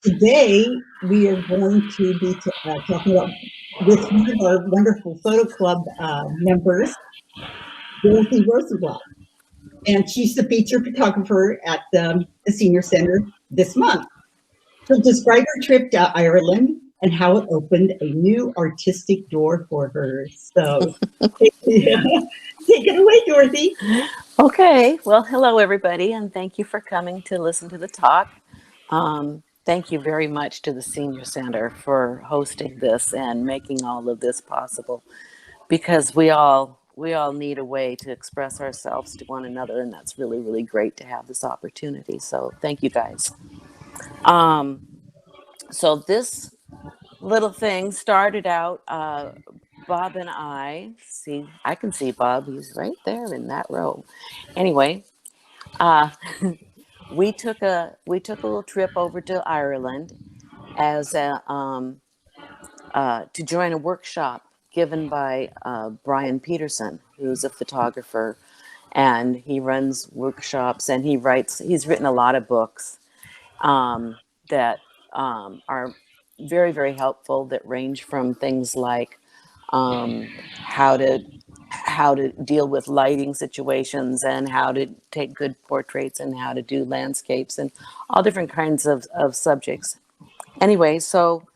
Today, we are going to be talking about with one of our wonderful photo club members, Dorothy Rosenblatt. And she's the featured photographer at the Senior Center this month. She'll describe her trip to Ireland and how it opened a new artistic door for her. So, take it away, Dorothy. Okay, well, hello everybody, and thank you for coming to listen to the talk. Thank you very much to the Senior Center for hosting this and making all of this possible, because we all need a way to express ourselves to one another, and that's really really great to have this opportunity. So thank you guys. Um, so this little thing started out. Bob and I see. I can see Bob. He's right there in that row. Anyway. Uh, we took a little trip over to Ireland as to join a workshop given by Brian Peterson, who's a photographer, and he runs workshops and He's written a lot of books that are very very helpful. That range from things like how to deal with lighting situations and how to take good portraits and how to do landscapes and all different kinds of subjects. Anyway, so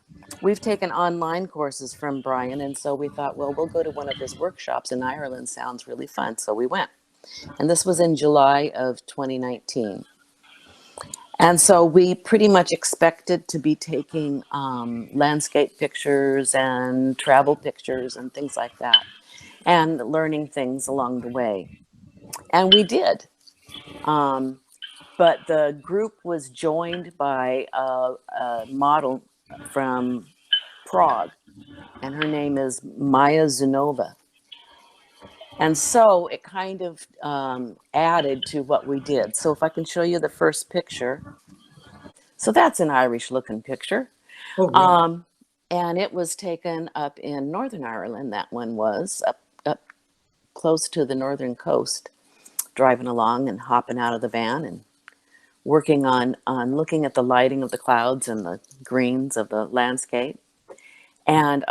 we've taken online courses from Brian, and so we thought, well, we'll go to one of his workshops in Ireland. Sounds really fun. So we went. And this was in July of 2019. And so we pretty much expected to be taking landscape pictures and travel pictures and things like that, and learning things along the way. And we did. Um, but the group was joined by a model from Prague, and her name is Maya Zunova. And so it kind of added to what we did. So if I can show you the first picture. So that's an Irish looking picture. Oh, yeah. Um, and it was taken up in Northern Ireland. That one was up close to the northern coast, driving along and hopping out of the van and working on looking at the lighting of the clouds and the greens of the landscape. And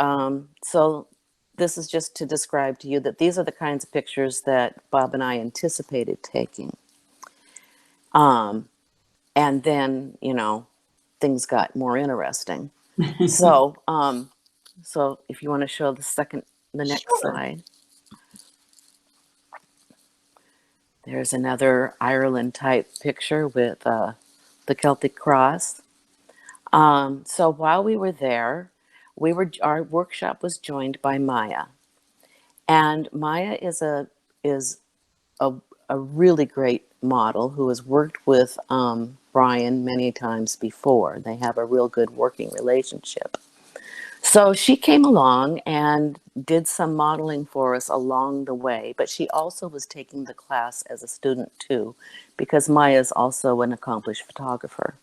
so this is just to describe to you that these are the kinds of pictures that Bob and I anticipated taking. Um, and then, things got more interesting. So, so if you want to show the next Sure. slide, there's another Ireland type picture with the Celtic cross. So while we were there, our workshop was joined by Maya, and Maya is a, a really great model who has worked with Brian many times before. They have a real good working relationship. So she came along and did some modeling for us along the way, but she also was taking the class as a student too, because Maya is also an accomplished photographer.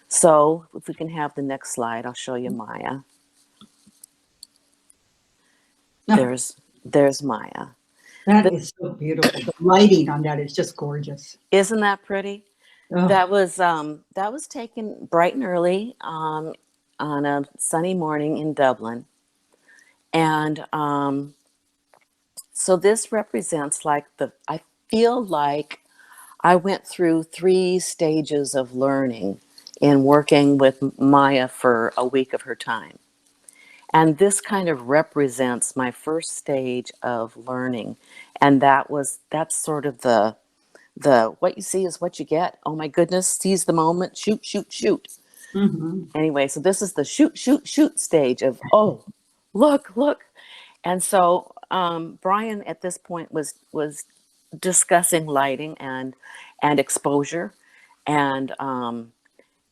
So if we can have the next slide, I'll show you Maya. Oh, There's Maya. that is so beautiful. The lighting on that is just gorgeous. Isn't that pretty? Oh, That was taken bright and early on a sunny morning in Dublin, and so this represents like I feel like I went through 3 stages of learning in working with Maya for a week of her time. And this kind of represents my first stage of learning. And that's sort of the what you see is what you get. Oh my goodness, seize the moment, shoot, shoot, shoot. hmm. Anyway, so this is the shoot, shoot, shoot stage of, oh, look, look. And so Brian at this point was discussing lighting and exposure, and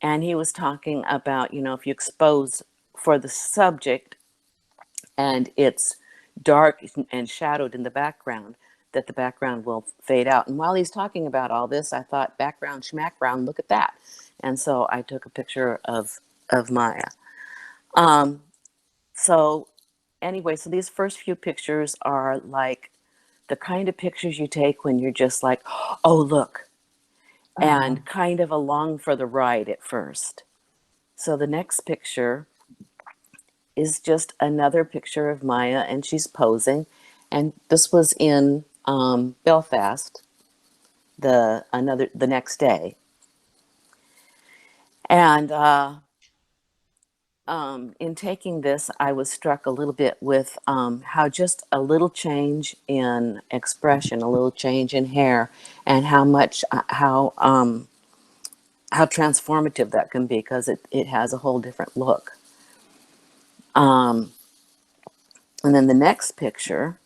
and he was talking about, if you expose for the subject and it's dark and shadowed in the background, that the background will fade out. And while he's talking about all this, I thought, background schmackground, look at that. And so I took a picture of Maya. Um, so anyway, so these first few pictures are like the kind of pictures you take when you're just like, oh, look, Uh-huh. and kind of along for the ride at first. So the next picture is just another picture of Maya, and she's posing. And this was in Belfast the next day. And in taking this, I was struck a little bit with how just a little change in expression, a little change in hair, and how much how transformative that can be, because it has a whole different look. And then the next picture.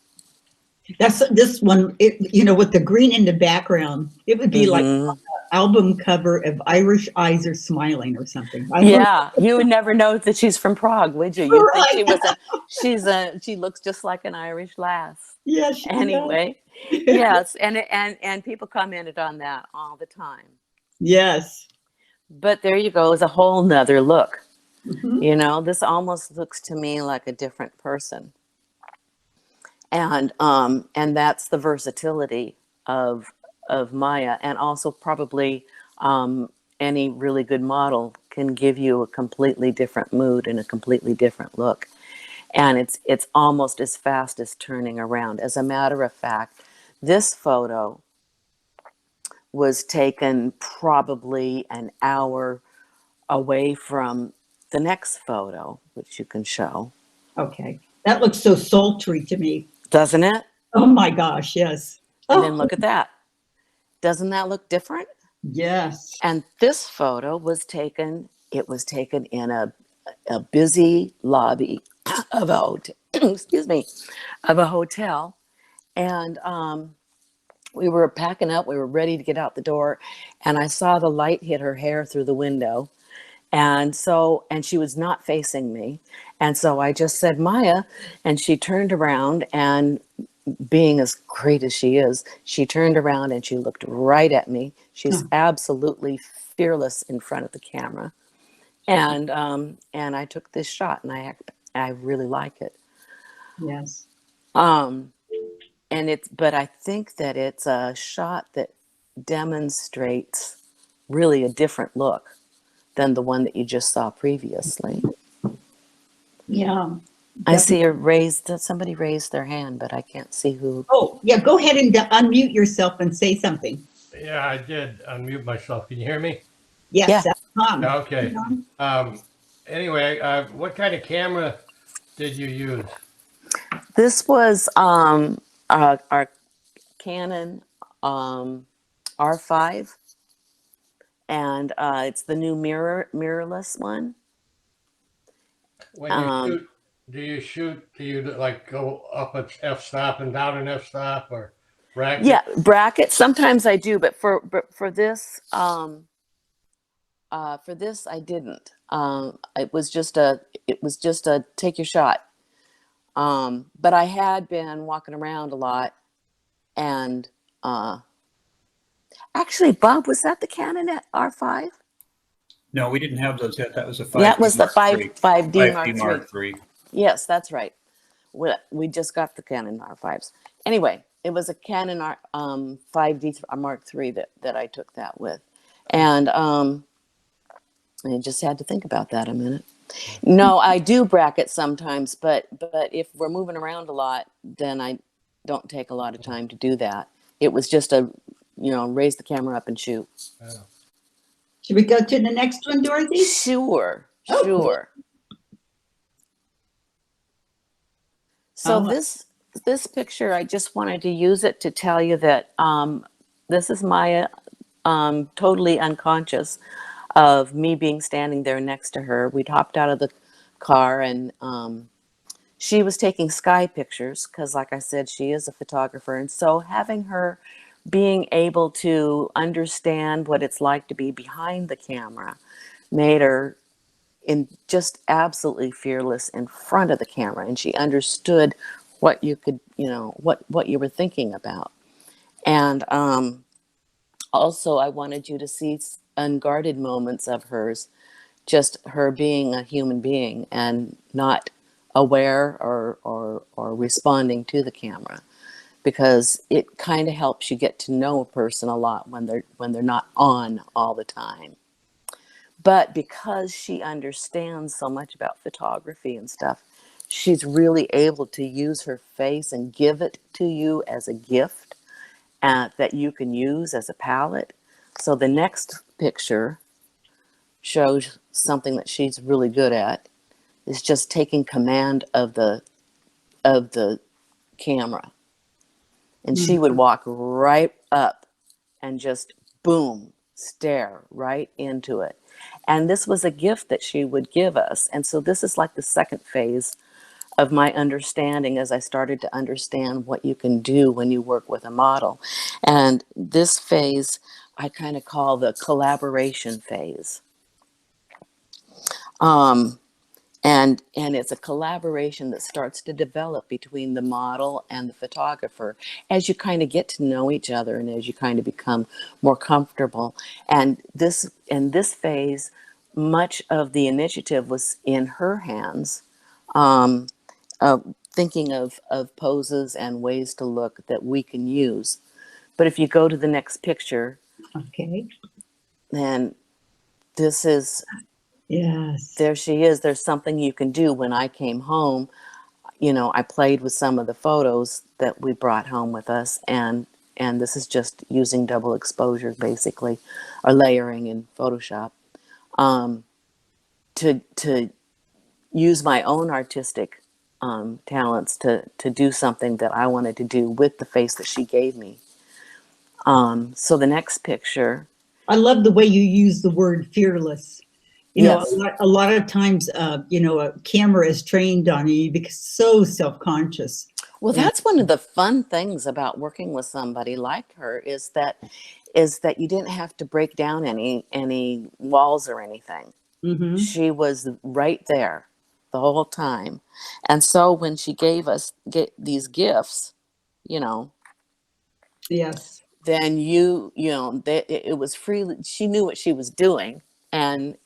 That's this one, with the green in the background, it would be like an album cover of Irish Eyes Are Smiling or something. Yeah, you would never know that she's from Prague, would you? You'd think she was she looks just like an Irish lass. Yeah, she Anyway, yes, and people commented on that all the time. Yes. But there you go, is a whole nother look. Mm-hmm. This almost looks to me like a different person. And that's the versatility of Maya, and also probably any really good model can give you a completely different mood and a completely different look. And it's almost as fast as turning around. As a matter of fact, this photo was taken probably an hour away from the next photo, which you can show. Okay. That looks so sultry to me. Doesn't it? Oh my gosh, yes. And Oh, then look at that. Doesn't that look different? yes. And this photo was taken, it was taken in a busy lobby of a hotel, excuse me, of a hotel. And we were packing up, we were ready to get out the door, and I saw the light hit her hair through the window. And she was not facing me. And so I just said, Maya, and she turned around, and being as great as she is, she turned around and she looked right at me. She's absolutely fearless in front of the camera. And I took this shot, and I really like it. Yes. But I think that it's a shot that demonstrates really a different look than the one that you just saw previously. Yeah. I see somebody raised their hand, but I can't see who. Oh, yeah. Go ahead and unmute yourself and say something. Yeah, I did unmute myself. Can you hear me? Yes, Yeah. that's Tom. Okay. Anyway, what kind of camera did you use? This was our Canon R5, and it's the new mirrorless one. When you shoot, do you like go up an f-stop and down an f-stop, or bracket? Yeah, bracket. Sometimes I do, but for this I didn't. It was just a take your shot. But I had been walking around a lot, and actually, Bob, was that the Canon at R5? No, we didn't have those yet. That was a 5D That was the Mark III. 5D 5D Mark III. III. Yes, that's right. We just got the Canon R5s. Anyway, it was a Canon 5D Mark III that I took that with. And I just had to think about that a minute. No, I do bracket sometimes, but if we're moving around a lot, then I don't take a lot of time to do that. It was just raise the camera up and shoot. Should we go to the next one, Dorothy? Sure. So this picture, I just wanted to use it to tell you that this is Maya, totally unconscious of me being standing there next to her. We'd hopped out of the car, and she was taking sky pictures because, like I said, she is a photographer. And so having her being able to understand what it's like to be behind the camera made her just absolutely fearless in front of the camera. And she understood what you could, what you were thinking about. And also, I wanted you to see unguarded moments of hers, just her being a human being and not aware or responding to the camera, because it kind of helps you get to know a person a lot when they're not on all the time. But because she understands so much about photography and stuff, she's really able to use her face and give it to you as a gift that you can use as a palette. So the next picture shows something that she's really good at, is just taking command of the camera. And she would walk right up and just boom, stare right into it. And this was a gift that she would give us. And so this is like the second phase of my understanding as I started to understand what you can do when you work with a model. And this phase I kind of call the collaboration phase. And it's a collaboration that starts to develop between the model and the photographer as you kind of get to know each other and as you kind of become more comfortable. And this phase, much of the initiative was in her hands, um, thinking of poses and ways to look that we can use. But if you go to the next picture, Okay. then this is, Yes. there she is. There's something you can do. When I came home, you know, I played with some of the photos that we brought home with us, and this is just using double exposure, basically, or layering in Photoshop, to use my own artistic talents to do something that I wanted to do with the face that she gave me. So the next picture. I love the way you use the word fearless. You know, Yes. a lot of times, you know, a camera is trained on you because so self-conscious. Well, that's one of the fun things about working with somebody like her is that you didn't have to break down any walls or anything. Mm-hmm. She was right there the whole time. And so when she gave us these gifts, you know, Yes. then it was freely, she knew what she was doing, and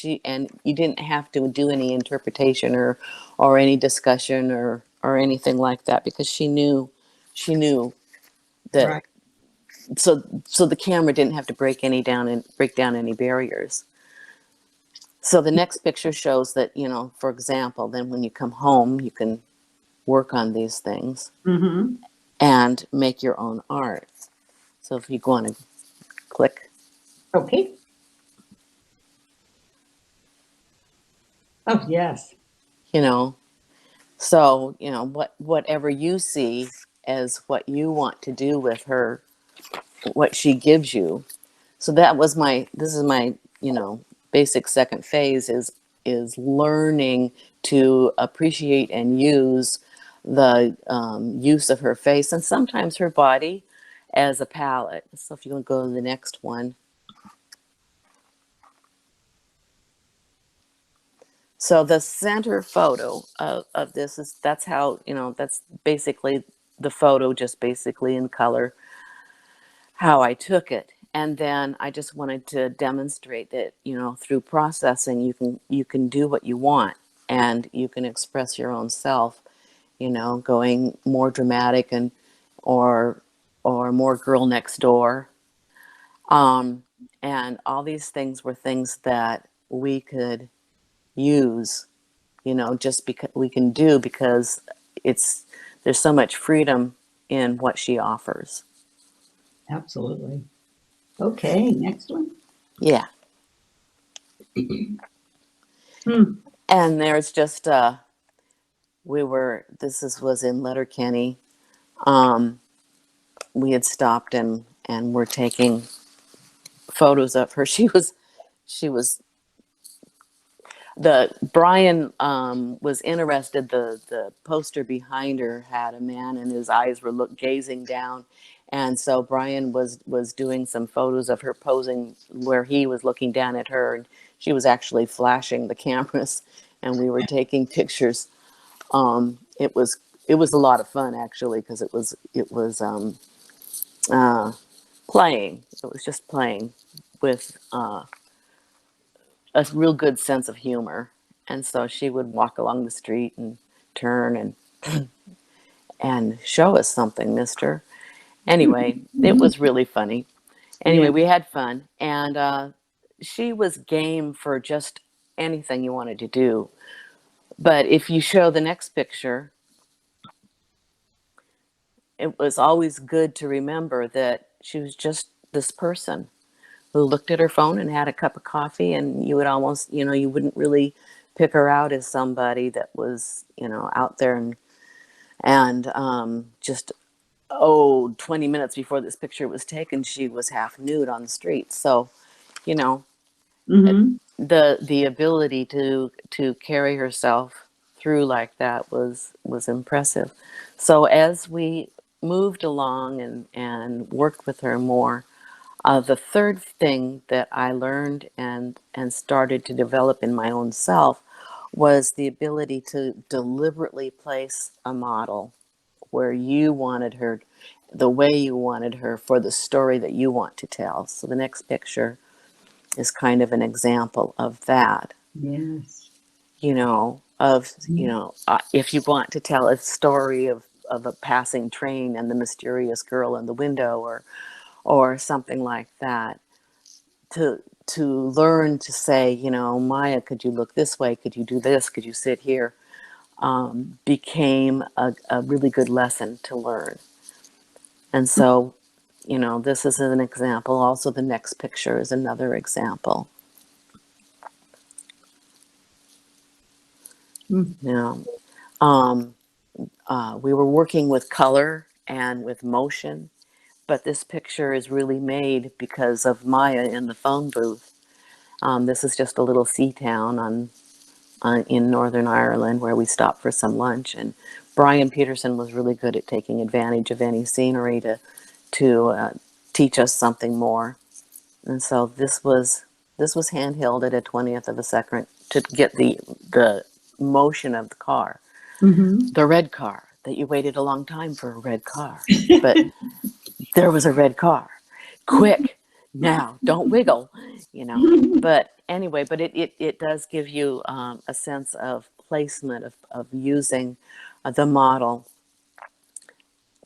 you didn't have to do any interpretation or any discussion or anything like that, because she knew that. Right. So the camera didn't have to break down any barriers. So the next picture shows that, you know, for example, then when you come home, you can work on these things Mm-hmm. and make your own art. So if you go on and click, Okay. Oh, yes. you know, so, you know, whatever you see as what you want to do with her, what she gives you. So this is my, you know, basic second phase is learning to appreciate and use the use of her face and sometimes her body as a palette. So if you want to go to the next one. So the center photo of this is, that's how, you know, that's basically the photo, just basically in color, how I took it. And then I just wanted to demonstrate that, you know, through processing, you can do what you want and you can express your own self, you know, going more dramatic and or more girl next door. And all these things were things that we could use, you know, just because we can do, because there's so much freedom in what she offers. Absolutely. Okay. Next one. Yeah. And there's just was in Letterkenny. We had stopped and we're taking photos of her. She was the Brian was interested. The poster behind her had a man and his eyes were gazing down, and so Brian was doing some photos of her posing where he was looking down at her, and she was actually flashing the cameras, and we were taking pictures. It was a lot of fun, actually, because it was playing. It was just playing with a real good sense of humor. And so she would walk along the street and turn and show us something, mister. Anyway, it was really funny. Anyway, Yeah. we had fun. And she was game for just anything you wanted to do. But if you show the next picture, it was always good to remember that she was just this person who looked at her phone and had a cup of coffee, and you would almost, you wouldn't really pick her out as somebody that was, out there and just 20 minutes before this picture was taken, she was half nude on the street. So, you know, Mm-hmm. the ability to carry herself through like that was impressive. So as we moved along and worked with her more, the third thing that I learned and started to develop in my own self was the ability to deliberately place a model where you wanted her, the way you wanted her, for the story that you want to tell. So the next picture is kind of an example of that. Yes. If you want to tell a story of a passing train and the mysterious girl in the window, or something like that, to learn to say, Maya, could you look this way? Could you do this? Could you sit here? Became a really good lesson to learn. And so, this is an example. Also, the next picture is another example. Mm. We were working with color and with motion, but this picture is really made because of Maya in the phone booth. This is just a little sea town in Northern Ireland where we stopped for some lunch, and Brian Peterson was really good at taking advantage of any scenery to teach us something more. And so this was handheld at a 20th of a second to get the motion of the car, Mm-hmm. the red car, that you waited a long time for a red car, but there was a red car. Quick, now, don't wiggle, But anyway, but it does give you a sense of placement, of using the model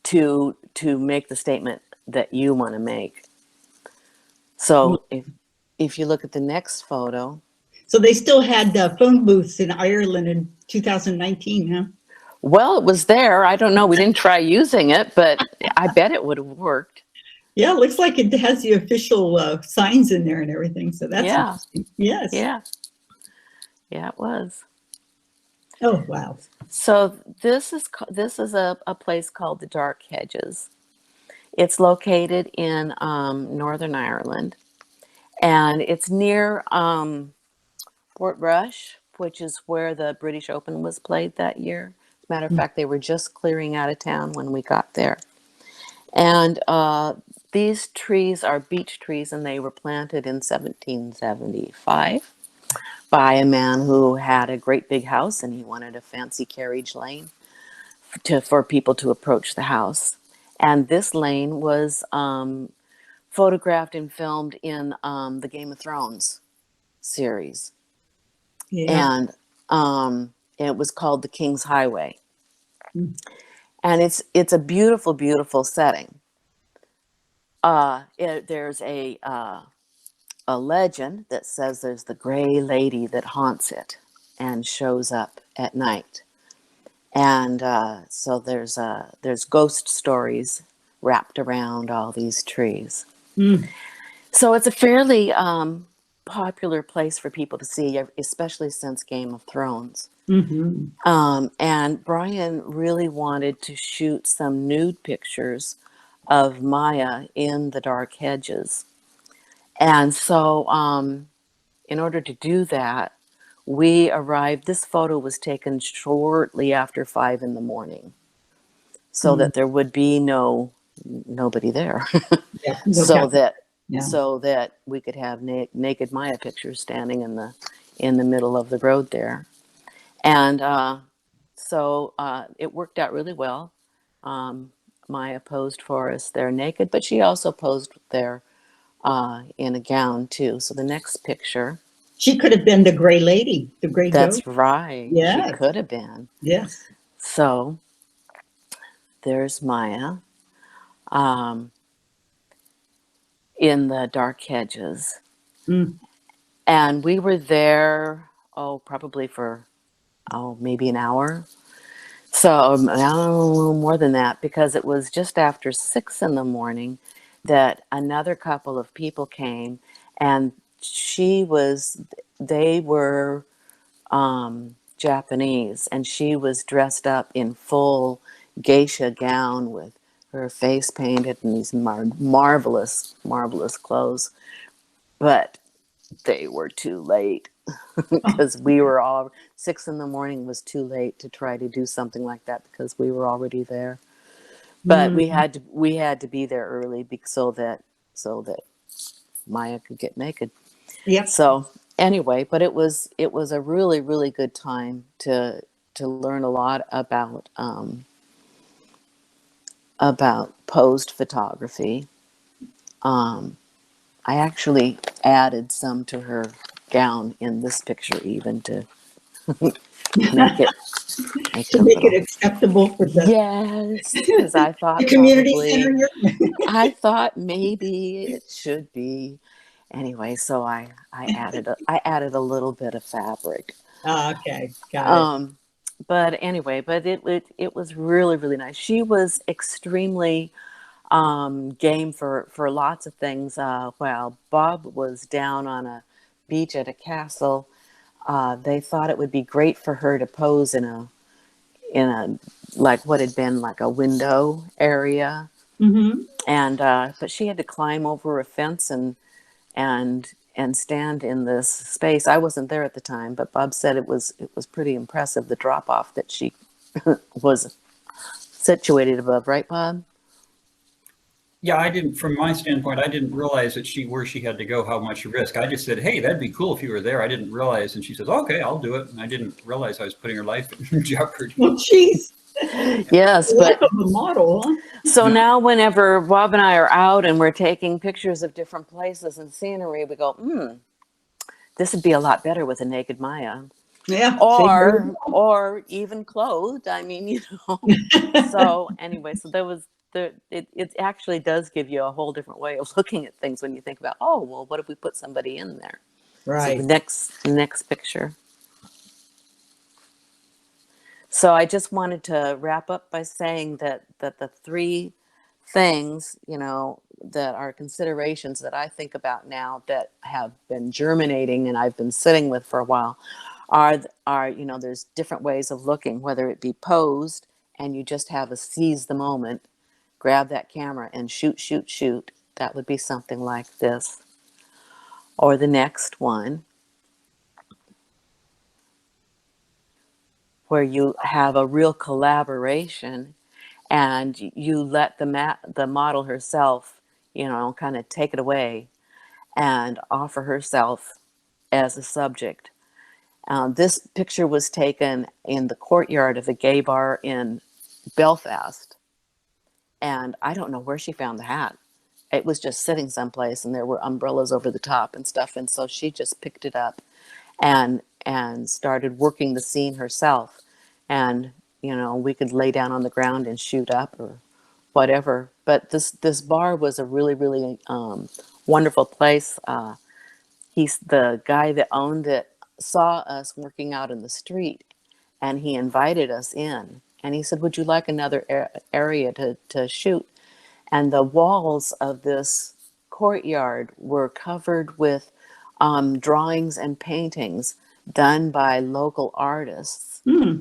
to make the statement that you want to make. So if you look at the next photo. So they still had phone booths in Ireland in 2019, huh? Well, it was there. I don't know. We didn't try using it, but I bet it would have worked. Yeah, it looks like it has the official signs in there and everything. So that's interesting. Yes. Yeah, it was. Oh, wow. So this is a place called the Dark Hedges. It's located in Northern Ireland, and it's near Portrush, which is where the British Open was played that year. As a matter of fact, they were just clearing out of town when we got there. And these trees are beech trees, and they were planted in 1775 by a man who had a great big house, and he wanted a fancy carriage lane for people to approach the house. And this lane was photographed and filmed in the Game of Thrones series. Yeah. And it was called the King's Highway. Mm. And it's a beautiful, beautiful setting. There's a legend that says there's the gray lady that haunts it and shows up at night. And so there's ghost stories wrapped around all these trees. Mm. So it's a fairly popular place for people to see, especially since Game of Thrones. Mm-hmm. And Brian really wanted to shoot some nude pictures of Maya in the dark hedges. And so in order to do that, we arrived. This photo was taken shortly after 5 a.m, so that there would be nobody there. Yeah. so that we could have naked Maya pictures standing in the middle of the road there. And so it worked out really well. Maya posed for us there naked, but she also posed there in a gown too. So the next picture. She could have been the gray lady, the gray That's ghost. right. Yes. She could have been. Yes. So there's Maya in the dark hedges. Mm. And we were there, probably for, maybe an hour. So, no, more than that, because it was just after 6 in the morning that another couple of people came, and they were Japanese, and she was dressed up in full geisha gown with her face painted and these marvelous, marvelous clothes. But they were too late because we were all 6 in the morning was too late to try to do something like that because we were already there. But we had to be there early so that Maya could get naked. Yep. So anyway, but it was a really, really good time to learn a lot about posed photography. I actually added some to her gown in this picture, even to make it To a make it little. acceptable for the, Yes, because I the thought community center probably, here. I thought maybe it should be. Anyway, so I added a little bit of fabric. Okay, got it. But anyway, but it was really, really nice. She was extremely game for lots of things. While Bob was down on a beach at a castle, they thought it would be great for her to pose in a like what had been like a window area, Mm-hmm. and but she had to climb over a fence and stand in this space. I wasn't there at the time, but Bob said it was pretty impressive, the drop off that she was situated above, right, Bob? Yeah, I didn't, from my standpoint, I didn't realize that where she had to go, how much risk. I just said, hey, that'd be cool if you were there. I didn't realize. And she says, okay, I'll do it. And I didn't realize I was putting her life in jeopardy. Well, geez, Yes, life but of a model, huh? so Yeah. now whenever Bob and I are out and we're taking pictures of different places and scenery, we go, this would be a lot better with a naked Maya. Yeah. See, there you Or even clothed. I mean, go. So anyway, so there was it actually does give you a whole different way of looking at things when you think about, oh, well, what if we put somebody in there? So the Right. next picture. So I just wanted to wrap up by saying that the three things, that are considerations that I think about now that have been germinating and I've been sitting with for a while are there's different ways of looking, whether it be posed and you just have a seize the moment, grab that camera and shoot, shoot, shoot. That would be something like this. Or the next one, where you have a real collaboration and you let the model herself, kind of take it away and offer herself as a subject. This picture was taken in the courtyard of a gay bar in Belfast, and I don't know where she found the hat. It was just sitting someplace, and there were umbrellas over the top and stuff, and so she just picked it up and started working the scene herself. And we could lay down on the ground and shoot up or whatever. But this bar was a really, really wonderful place. He's the guy that owned it, saw us working out in the street, and he invited us in. And he said, "Would you like another area to shoot?" And the walls of this courtyard were covered with drawings and paintings done by local artists Hmm.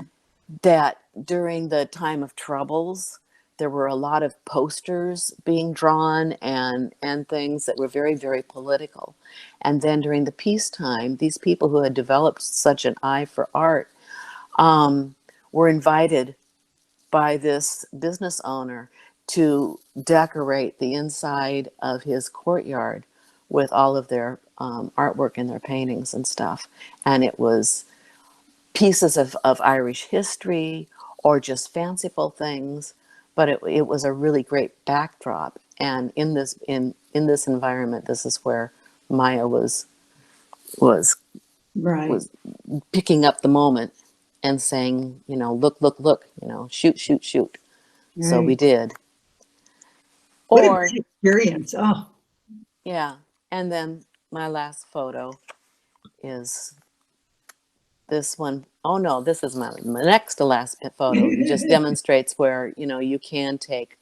that during the time of troubles there were a lot of posters being drawn and things that were very, very political. And then during the peacetime, these people who had developed such an eye for art were invited by this business owner to decorate the inside of his courtyard with all of their artwork and their paintings and stuff. And it was pieces of Irish history or just fanciful things, but it was a really great backdrop. And in this environment, this is where Maya was Right. was picking up the moment and saying, look, look, look, shoot, shoot, shoot. So we Right. did. What a Or great experience. Oh, yeah, and then my last photo is this one. Oh no, this is my next to last photo. It just demonstrates where, you know, you can take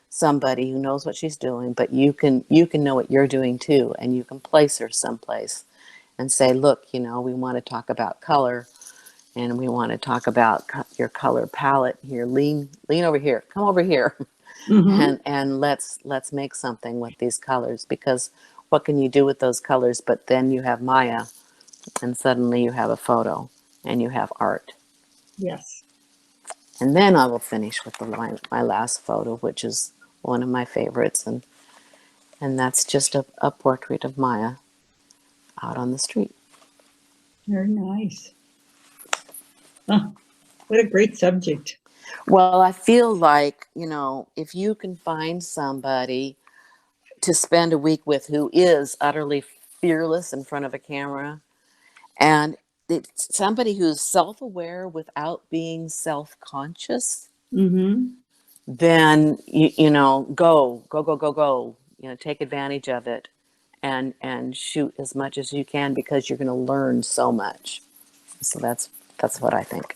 somebody who knows what she's doing, but you can know what you're doing too, and you can place her someplace and say, look, you know, we want to talk about color, and we want to talk about your color palette here. Lean over here. Come over here. Mm-hmm. And let's make something with these colors, because what can you do with those colors? But then you have Maya, and suddenly you have a photo and you have art. Yes. And then I will finish with my last photo, which is one of my favorites, and that's just a portrait of Maya out on the street. Very nice. Oh, what a great subject. Well, I feel like, you know, if you can find somebody to spend a week with who is utterly fearless in front of a camera, and it's somebody who's self-aware without being self-conscious, Mm-hmm. then you know, go, you know, take advantage of it, and shoot as much as you can, because you're going to learn so much. So that's what I think.